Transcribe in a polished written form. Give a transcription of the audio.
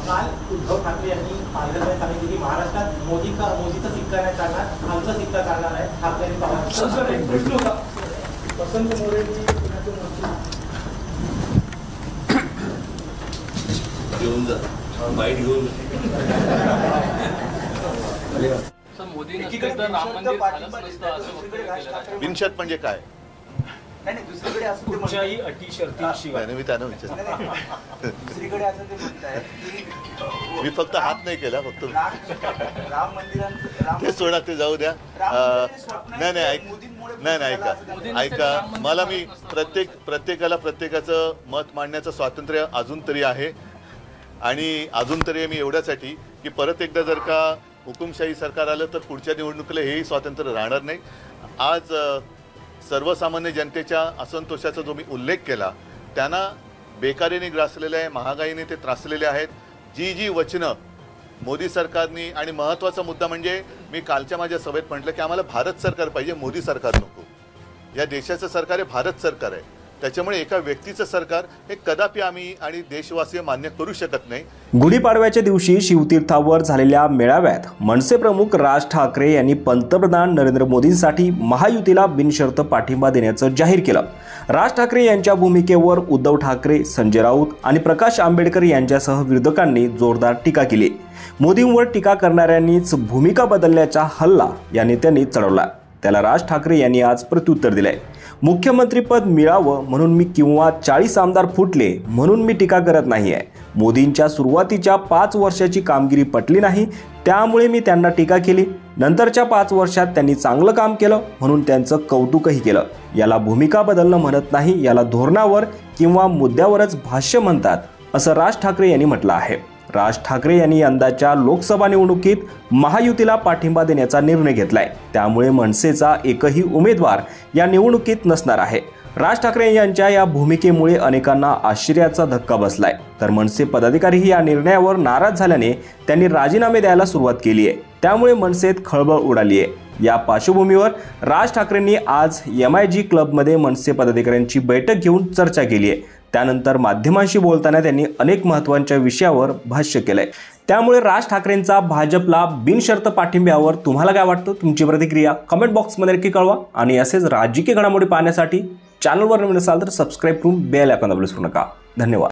काल उद्धव ठाकरे यांनी पालघरमध्ये सांगितले की महाराष्ट्रात मोदीचा सिक्का नाही चालणार, आमचा सिक्का चालणार आहे. ठाकरे पवार वसंत मोरे घेऊन जा बाईट घेऊन बिनशर्त म्हणजे काय? नाही दुसरीकडे असं कुठच्याही अटी शर्तीशिवाय मी त्यांना विचारलं. दुसरीकडे असं ते म्हणताय की मी फक्त हात नाही केला, फक्त राम मंदिरांचं ते सोडा, ते जाऊ द्या. नाही ऐका मला मी प्रत्येकाला प्रत्येकाचं मत मांडण्याचं स्वातंत्र्य अजून तरी आहे. आणि अजून तरी मी एवढ्यासाठी की परत एकदा जर का हुकुमशाही सरकार आलं तर पुढच्या निवडणुकीला हेही स्वातंत्र्य राहणार नाही. आज सर्वसामान्य जनतेच्या असंतोषाचा जो मी उल्लेख केला, त्यांना बेकारीने ग्रासलेले आहे, महागाईने ते त्रासलेले आहेत. जी वचनं मोदी सरकारने, आणि महत्त्वाचा मुद्दा म्हणजे मी कालच्या माझ्या सभेत म्हटलं की आम्हाला भारत सरकार पाहिजे, मोदी सरकार नको. या देशाचं सरकार हे भारत सरकार आहे. त्याच्यामुळे एका व्यक्तीचं सरकार हे कदापि आम्ही आणि देशवासीय मान्य करू शकत नाही. गुढीपाडव्याच्या दिवशी शिवतीर्थावर झालेल्या मेळाव्यात मनसे प्रमुख राज ठाकरे यांनी पंतप्रधान नरेंद्र मोदींसाठी महायुतीला बिनशर्त पाठिंबा देण्याचं जाहीर केलं. राज ठाकरे यांच्या भूमिकेवर उद्धव ठाकरे, संजय राऊत आणि प्रकाश आंबेडकर यांच्यासह विरोधकांनी जोरदार टीका केली. मोदींवर टीका करणाऱ्यांनीच भूमिका बदलण्याचा हल्ला या नेत्यांनी चढवला. त्याला राज ठाकरे यांनी आज प्रत्युत्तर दिलंय. मुख्यमंत्रीपद मिळावं म्हणून मी किंवा 40 आमदार फुटले म्हणून मी टीका करत नाहीये. मोदींच्या सुरुवातीच्या 5 वर्षाची कामगिरी पटली नाही, त्यामुळे मी त्यांना टीका केली. नंतरच्या 5 वर्षात त्यांनी चांगलं काम केलं म्हणून त्यांचं कौतुकही केलं. याला भूमिका बदलणं म्हणत नाही, याला धोरणावर किंवा मुद्द्यावरच भाष्य म्हणतात, असं राज ठाकरे यांनी म्हटलं आहे. राज ठाकरे यांनी यंदाच्या लोकसभा निवडणुकीत महायुतीला पाठिंबा देण्याचा निर्णय घेतलाय. त्यामुळे मनसेचा एकही उमेदवार या निवडणुकीत नसणार आहे. राज ठाकरे यांच्या या भूमिकेमुळे अनेकांना आश्चर्याचा धक्का बसलाय. तर मनसे पदाधिकारीही या निर्णयावर नाराज झाल्याने त्यांनी राजीनामे द्यायला सुरुवात केली आहे. त्यामुळे मनसेत खळबळ उडाली आहे. या पार्श्वभूमीवर राज ठाकरेंनी आज MIG क्लबमध्ये मनसे पदाधिकाऱ्यांची बैठक घेऊन चर्चा केली आहे. त्यानंतर माध्यमांशी बोलताना त्यांनी अनेक महत्त्वाच्या विषयावर भाष्य केलंय. त्यामुळे राज ठाकरेंचा भाजपला बिनशर्त पाठिंब्यावर तुम्हाला काय वाटतं? तुमची प्रतिक्रिया कमेंट बॉक्समध्ये नक्की कळवा. आणि असेच राजकीय घडामोडी पाहण्यासाठी चॅनलवर नवीन असाल तर सबस्क्राईब करून बेल आयकॉन दाबलं विसरू नका. धन्यवाद.